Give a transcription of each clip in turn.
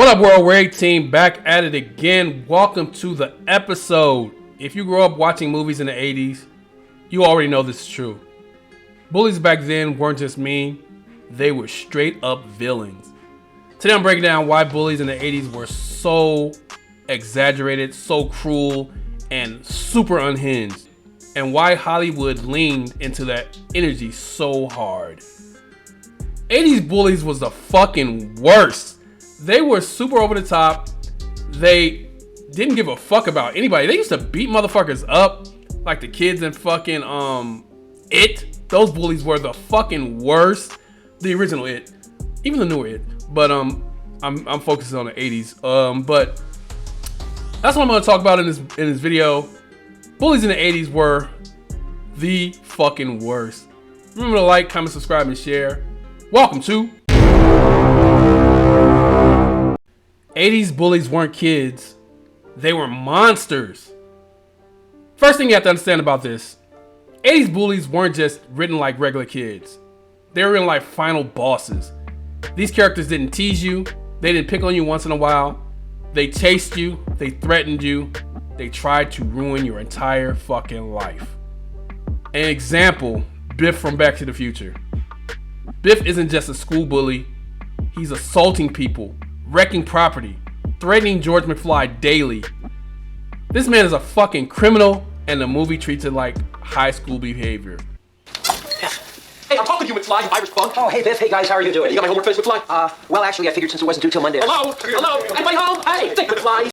What up, World? We're 18, back at it again. Welcome to the episode. If you grew up watching movies in the 80s, you already know this is true. Bullies back then weren't just mean, they were straight up villains. Today I'm breaking down why bullies in the 80s were so exaggerated, so cruel, and super unhinged, and why Hollywood leaned into that energy so hard. 80s bullies was the fucking worst. They were super over the top. They didn't give a fuck about anybody. They used to beat motherfuckers up, like the kids in fucking It. Those bullies were the fucking worst. The original It, even the newer It. But I'm focusing on the 80s. But that's what I'm gonna talk about in this video. Bullies in the 80s were the fucking worst. Remember to like, comment, subscribe, and share. Welcome to 80s bullies weren't kids, they were monsters. First thing you have to understand about this, 80s bullies weren't just written like regular kids. They were written like final bosses. These characters didn't tease you, they didn't pick on you once in a while, they chased you, they threatened you, they tried to ruin your entire fucking life. An example, Biff from Back to the Future. Biff isn't just a school bully, he's assaulting people, wrecking property, threatening George McFly daily. This man is a fucking criminal, and the movie treats it like high school behavior. Hey, I'm talking to you, McFly, you Irish punk. Oh, hey, Biff. Hey, guys, how are you doing? You got my homework finished, McFly? Well, actually, I figured since it wasn't due till Monday. Hello? Hello? Anybody home? Hey, think, McFly.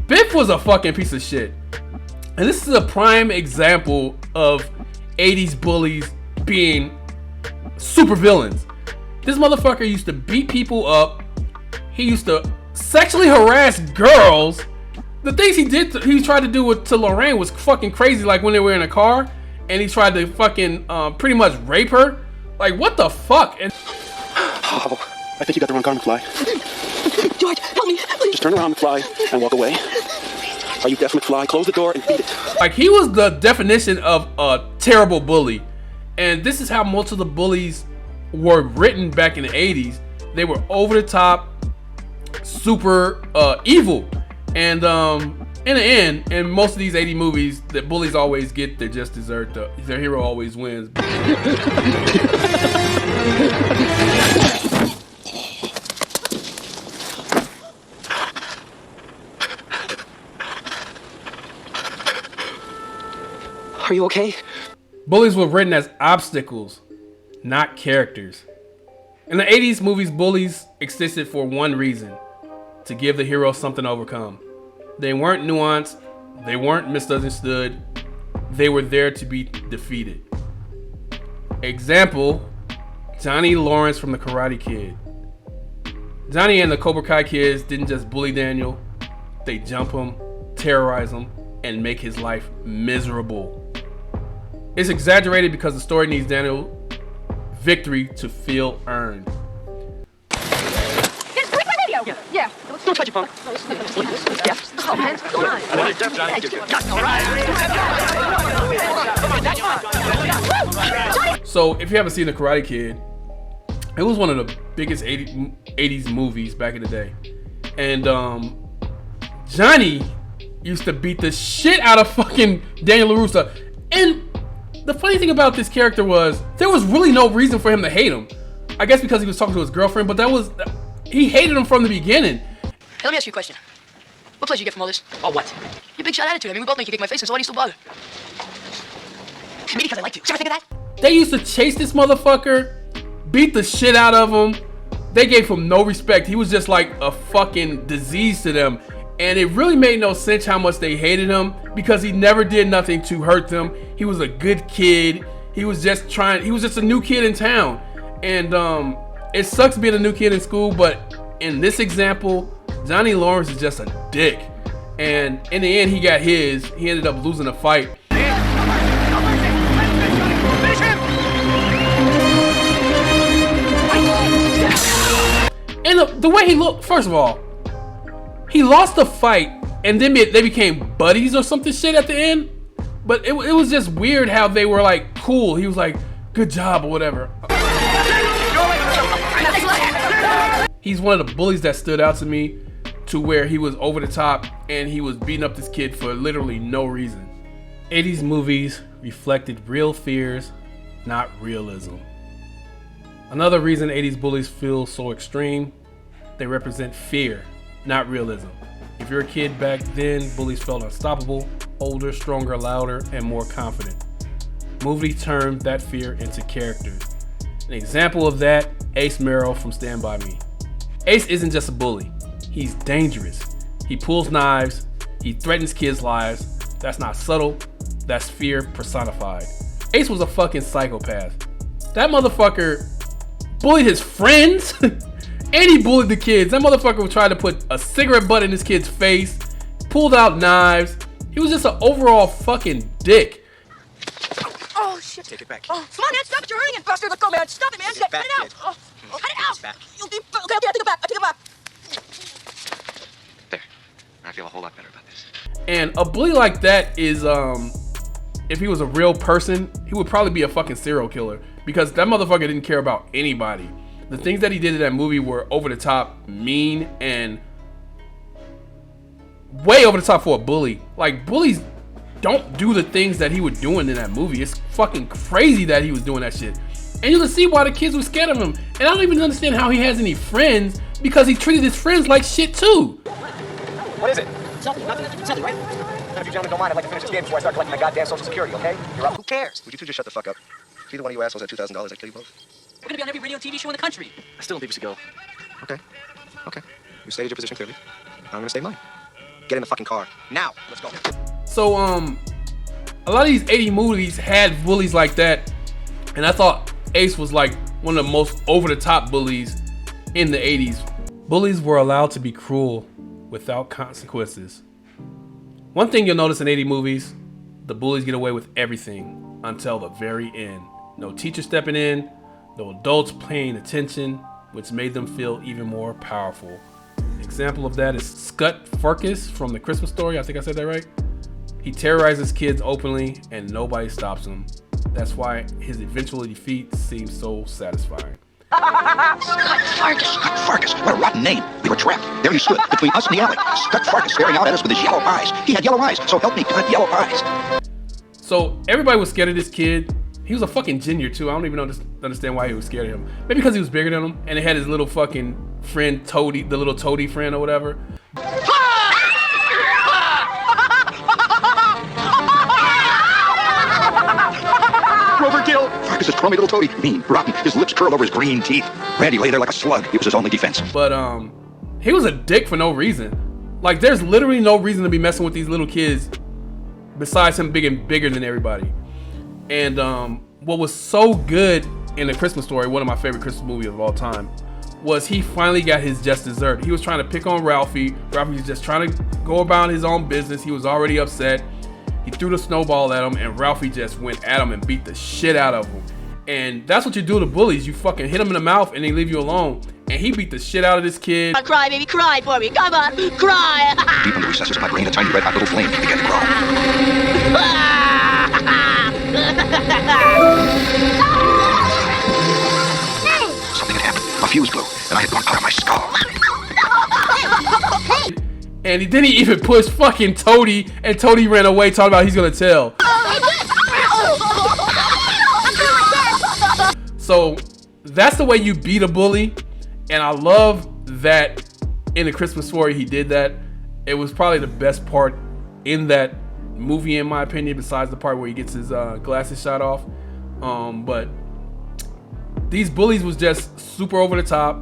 Biff was a fucking piece of shit. And this is a prime example of 80s bullies being super villains. This motherfucker used to beat people up. He used to sexually harass girls. The things he tried to do to Lorraine was fucking crazy. Like when they were in a car and he tried to fucking pretty much rape her. Like, what the fuck? And oh, I think you got the wrong car, McFly. George, help me, please. Just turn around, McFly, and walk away. Are you deaf, McFly? Close the door and beat it. Like, he was the definition of a terrible bully. And this is how most of the bullies were written back in the 80s. They were over the top, super evil, and in the end, in most of these 80 movies, the bullies always get their just dessert. Their hero always wins. Are you okay? Bullies were written as obstacles, not characters. In the 80s movies, bullies existed for one reason: to give the hero something to overcome. They weren't nuanced, they weren't misunderstood, they were there to be defeated. Example, Johnny Lawrence from the Karate Kid. Johnny and the Cobra Kai kids didn't just bully Daniel, they jump him, terrorize him, and make his life miserable. It's exaggerated because the story needs Daniel victory to feel earned. Yeah. Don't touch it, punk. Oh, man, what's going on? So, if you haven't seen The Karate Kid, it was one of the biggest 80s movies back in the day. And Johnny used to beat the shit out of fucking Daniel LaRusso. And the funny thing about this character was, there was really no reason for him to hate him. I guess because he was talking to his girlfriend, but he hated him from the beginning. Hey, let me ask you a question. What pleasure you get from all this? Oh, what? Your big shot attitude. I mean, we both make you kick my face, so why do you still bother? Maybe because I like you. Did you ever think of that? They used to chase this motherfucker, beat the shit out of him. They gave him no respect. He was just like a fucking disease to them. And it really made no sense how much they hated him, because he never did nothing to hurt them. He was a good kid. He was just a new kid in town. And it sucks being a new kid in school, but in this example, Johnny Lawrence is just a dick. And in the end, he got his. He ended up losing the fight. And the way he looked, first of all, he lost the fight, and then they became buddies or something shit at the end. But it was just weird how they were like cool. He was like, good job or whatever. He's one of the bullies that stood out to me, to where he was over the top and he was beating up this kid for literally no reason. 80s movies reflected real fears, not realism. Another reason 80s bullies feel so extreme, they represent fear, not realism. If you're a kid back then, bullies felt unstoppable, older, stronger, louder, and more confident. Movie turned that fear into characters. An example of that, Ace Merrill from Stand By Me. Ace isn't just a bully, he's dangerous. He pulls knives, he threatens kids' lives. That's not subtle, that's fear personified. Ace was a fucking psychopath. That motherfucker bullied his friends and he bullied the kids. That motherfucker tried to put a cigarette butt in this kid's face, pulled out knives. He was just an overall fucking dick. Oh, shit. Take it back. Oh, come on, man. Stop it. You're hurting it. Buster, let go, man. Stop it, man. Take it back, Cut it out. kid. Cut it out. It's back. You'll be... Okay, I take it back. I take it back. There. I feel a whole lot better about this. And a bully like that is, if he was a real person, he would probably be a fucking serial killer, because that motherfucker didn't care about anybody. The things that he did in that movie were over the top, mean, and way over the top for a bully. Like, bullies don't do the things that he was doing in that movie. It's fucking crazy that he was doing that shit. And you can see why the kids were scared of him. And I don't even understand how he has any friends, because he treated his friends like shit too. What is it? Something, right? If you gentlemen don't mind, I'd like to finish this game before I start collecting my goddamn social security, okay? You're up. Who cares? Would you two just shut the fuck up? If either one of you assholes had $2,000, I'd kill you both. We're gonna be on every radio and TV show in the country. I still want people to go. Okay. Okay. You stated your position clearly. I'm gonna state mine. Get in the fucking car. Now. Let's go. So, a lot of these 80 movies had bullies like that. And I thought Ace was like one of the most over-the-top bullies in the 80s. Bullies were allowed to be cruel without consequences. One thing you'll notice in 80 movies, the bullies get away with everything until the very end. No teacher stepping in, no adults paying attention, which made them feel even more powerful. An example of that is Scut Farkus from The Christmas Story. I think I said that right. He terrorizes kids openly and nobody stops him. That's why his eventual defeat seems so satisfying. Scott Farkus, what a rotten name. We were trapped. There he stood, between us and the alley. Scott Farkus staring out at us with his yellow eyes. He had yellow eyes, so help me, God, yellow eyes. So everybody was scared of this kid. He was a fucking ginger too. I don't even understand why he was scared of him. Maybe because he was bigger than him and he had his little fucking friend Toady, the little Toady friend or whatever. Overkill! Farkus is crummy little toady. Mean, rotten. His lips curl over his green teeth. Randy lay there like a slug. It was his only defense. But he was a dick for no reason. Like, there's literally no reason to be messing with these little kids besides him being bigger than everybody. And what was so good in The Christmas Story, one of my favorite Christmas movies of all time, was he finally got his just dessert. He was trying to pick on Ralphie. Ralphie was just trying to go about his own business. He was already upset. He threw the snowball at him, and Ralphie just went at him and beat the shit out of him. And that's what you do to bullies. You fucking hit them in the mouth and they leave you alone. And he beat the shit out of this kid. Cry, baby, cry for me. Come on, cry. Deep in the recesses of my brain, a tiny red hot little flame began to grow. Something had happened. A fuse blew, and I had gone out of my skull. And then he even pushed fucking Toady, and Toady ran away talking about he's gonna tell. So that's the way you beat a bully. And I love that in The Christmas Story he did that. It was probably the best part in that movie in my opinion, besides the part where he gets his glasses shot off. But these bullies was just super over the top,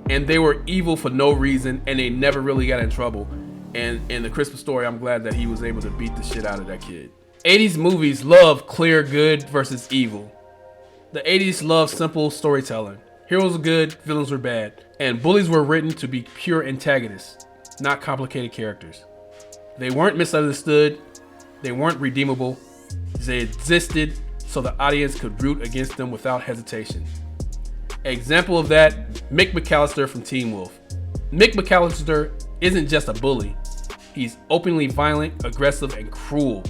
and they were evil for no reason, and they never really got in trouble. And in The Christmas Story, I'm glad that he was able to beat the shit out of that kid. 80s movies love clear good versus evil. The 80s love simple storytelling. Heroes were good, villains were bad. And bullies were written to be pure antagonists, not complicated characters. They weren't misunderstood. They weren't redeemable. They existed so the audience could root against them without hesitation. An example of that, Mick McAllister from Teen Wolf. Mick McAllister isn't just a bully. He's openly violent, aggressive, and cruel.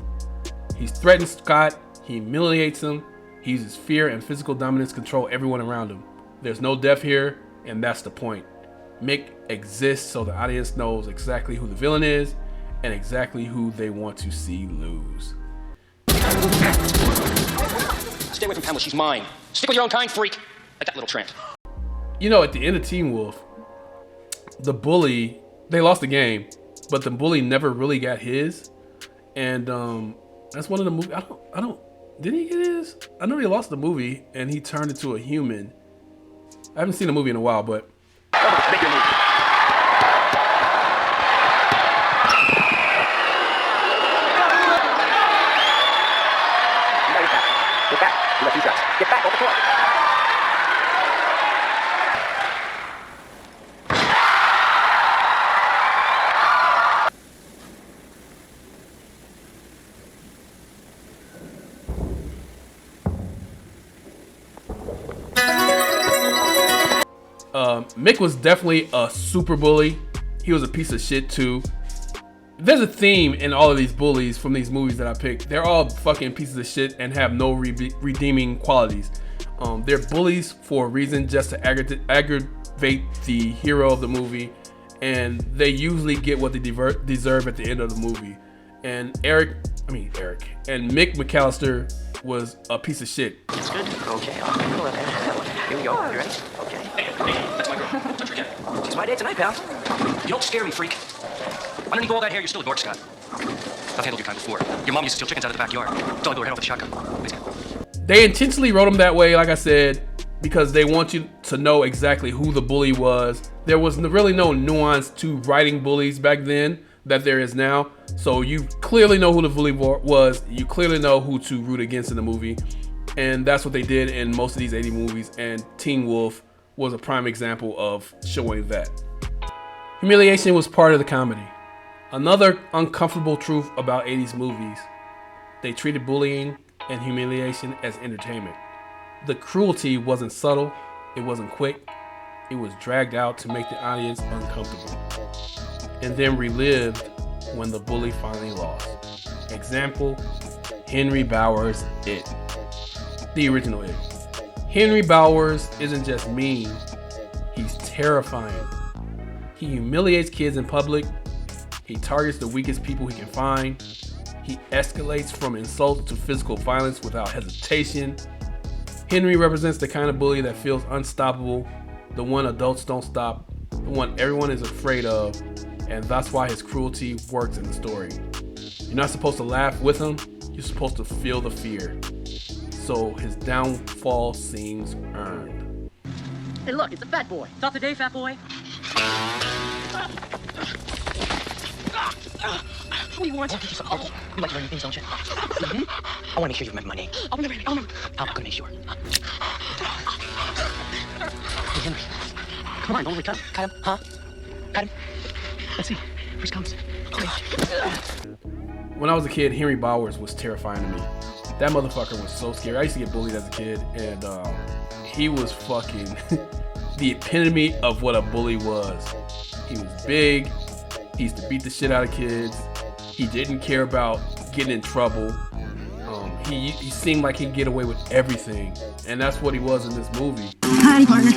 He threatens Scott, he humiliates him, he uses fear and physical dominance to control everyone around him. There's no death here, and that's the point. Mick exists so the audience knows exactly who the villain is and exactly who they want to see lose. Stay away from Pamela, she's mine. Stick with your own kind, freak. Like that little tramp. You know, at the end of Teen Wolf, the bully, they lost the game, but the bully never really got his. And that's one of the movies. I don't. Did he get his? I know he lost the movie and he turned into a human. I haven't seen the movie in a while, but. Make your move. Get back. You got 2 shots. Get back on the floor. Mick was definitely a super bully. He was a piece of shit too. There's a theme in all of these bullies from these movies that I picked. They're all fucking pieces of shit and have no redeeming qualities. They're bullies for a reason, just to aggravate the hero of the movie, and they usually get what they deserve at the end of the movie. And Eric and Mick McAllister was a piece of shit. That's good. Okay. Here we go. You ready? Okay. Hey, that's my girl. Don't touch her again. She's my date tonight, pal. You don't scare me, freak. Underneath all that hair, you're still a dork, Scott. I've handled your kind before. Your mom used to steal chickens out of the backyard. Don't blow her head off with a shotgun. Please. They intentionally wrote them that way, like I said, because they want you to know exactly who the bully was. There was really no nuance to writing bullies back then that there is now. So you clearly know who the bully was. You clearly know who to root against in the movie. And that's what they did in most of these 80 movies. And Teen Wolf was a prime example of showing that. Humiliation was part of the comedy. Another uncomfortable truth about 80s movies. They treated bullying and humiliation as entertainment. The cruelty wasn't subtle. It wasn't quick. It was dragged out to make the audience uncomfortable. And then relived when the bully finally lost. Example, Henry Bowers' It. The original It. Henry Bowers isn't just mean, he's terrifying. He humiliates kids in public. He targets the weakest people he can find. He escalates from insults to physical violence without hesitation. Henry represents the kind of bully that feels unstoppable, the one adults don't stop, the one everyone is afraid of, and that's why his cruelty works in the story. You're not supposed to laugh with him, you're supposed to feel the fear. So his downfall seems earned. Hey, look, it's a fat boy. Thought the day, fat boy. What do you want? Oh, you like learning things, don't you? Mm-hmm. I want to make sure you remember my name. I'll remember. I'm gonna make sure. Hey, Henry. Come on, don't cut. Cut him, huh? Cut him. Let's see. First comes. Okay. When I was a kid, Henry Bowers was terrifying to me. That motherfucker was so scary. I used to get bullied as a kid, and he was fucking the epitome of what a bully was. He was big. He used to beat the shit out of kids. He didn't care about getting in trouble. He seemed like he'd get away with everything, and that's what he was in this movie. Howdy, partner.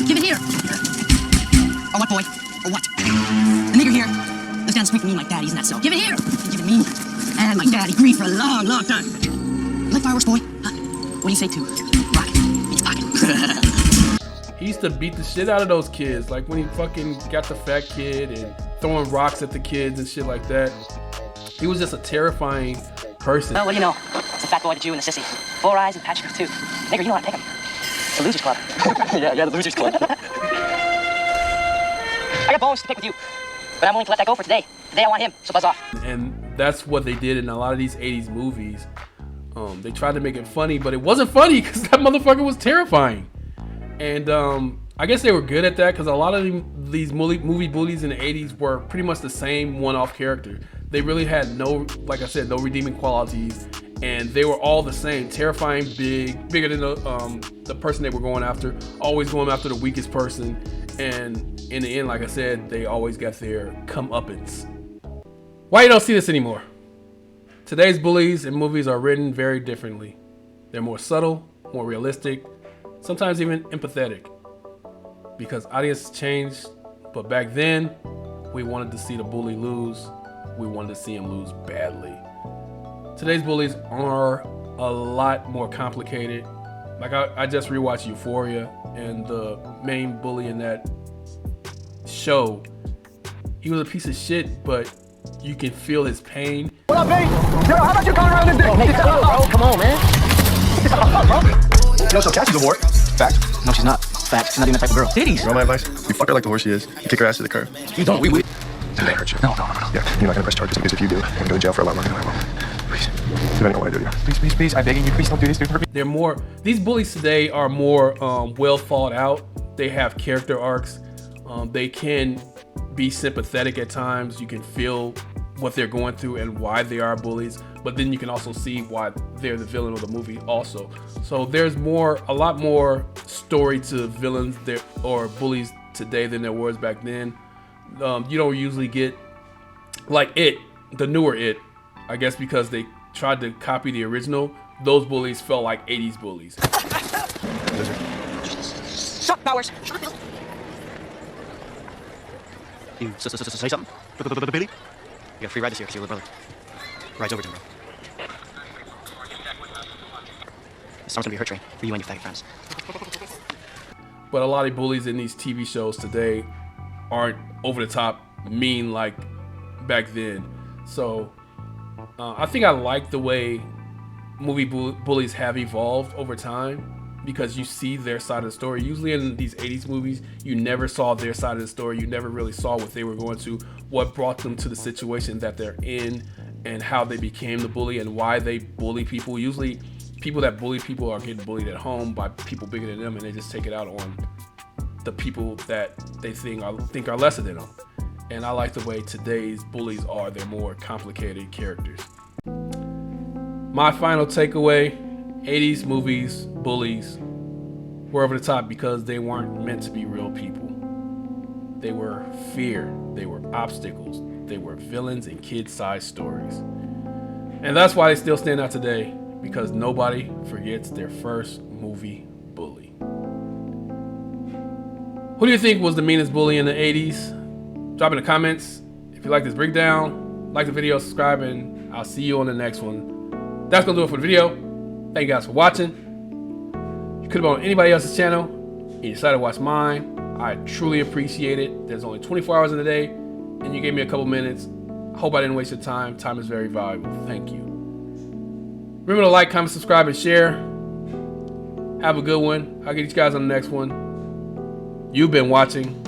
Give it here. Or what, boy? Or what? The nigger here lives down the street from me and my daddy, isn't that so? Give it here. You've given me and my daddy grief for a long, long time. You like fireworks, boy? Huh? What do you say to rock in your pocket? He used to beat the shit out of those kids, like when he fucking got the fat kid and throwing rocks at the kids and shit like that. He was just a terrifying person. Well, what do you know? It's a fat boy, the Jew, and the sissy. 4 eyes and Patrick with 2. Nigger, you know how to pick him. It's the Losers Club. yeah, the Losers Club. I got bones to pick with you, but I'm willing to let that go for today. Today I want him, so buzz off. And that's what they did in a lot of these 80s movies. They tried to make it funny, but it wasn't funny because that motherfucker was terrifying. And I guess they were good at that because a lot of these movie bullies in the 80s were pretty much the same one-off character. They really had no, like I said, no redeeming qualities, and they were all the same: terrifying, bigger than the person they were going after, always going after the weakest person, and in the end, like I said, they always got their comeuppance. Why you don't see this anymore? Today's bullies in movies are written very differently. They're more subtle, more realistic, sometimes even empathetic. because audience changed. But back then, we wanted to see the bully lose. We wanted to see him lose badly. Today's bullies are a lot more complicated. Like I just rewatched Euphoria, and the main bully in that show, he was a piece of shit, but you can feel his pain. What up, babe? Yo, how about you coming around this dick? Hey, bro, come on, man. Yo, so Cassie's a whore. Fact. No, she's not. Fact, she's not even that type of girl. 80's. You know my advice? You fuck her like the horse she is. You kick her ass to the curb. You don't. We. Did they hurt you? No. Yeah, you're not gonna press charges because if you do, you're gonna go to jail for a lot longer than I will. Please. Depending on what I do, yeah. Please, I'm begging you, please don't do this, dude. Hurt me. They're more. These bullies today are more well thought out. They have character arcs. They can be sympathetic at times. You can feel what they're going through and why they are bullies. But then you can also see why they're the villain of the movie also. So there's a lot more story to villains there or bullies today than there was back then. You don't usually get like the newer I guess because they tried to copy the original. Those bullies felt like 80s bullies. Shut Bowers. You say something? Billy? You got a free ride this year because you're a little brother. Ride's over, bro. This summer's gonna be her train for you and your faggot friends. But a lot of bullies in these TV shows today aren't over the top mean like back then. So I think I like the way movie bullies have evolved over time because you see their side of the story. Usually in these 80s movies, you never saw their side of the story. You never really saw what they were going to, what brought them to the situation that they're in, and how they became the bully and why they bully people. Usually people that bully people are getting bullied at home by people bigger than them, and they just take it out on the people that they think are lesser than them. And I like the way today's bullies are. They're more complicated characters. My final takeaway, 80s movies, bullies were over the top because they weren't meant to be real people. They were fear, they were obstacles, they were villains in kid-sized stories. And that's why they still stand out today, because nobody forgets their first movie bully. Who do you think was the meanest bully in the 80s? Drop in the comments. If you like this breakdown, like the video, subscribe, and I'll see you on the next one. That's gonna do it for the video. Thank you guys for watching. You could have been on anybody else's channel and you decided to watch mine. I truly appreciate it. There's only 24 hours in a day and you gave me a couple minutes. I hope I didn't waste your time. Time is very valuable. Thank you. Remember to like, comment, subscribe, and share. Have a good one. I'll get you guys on the next one. You've been watching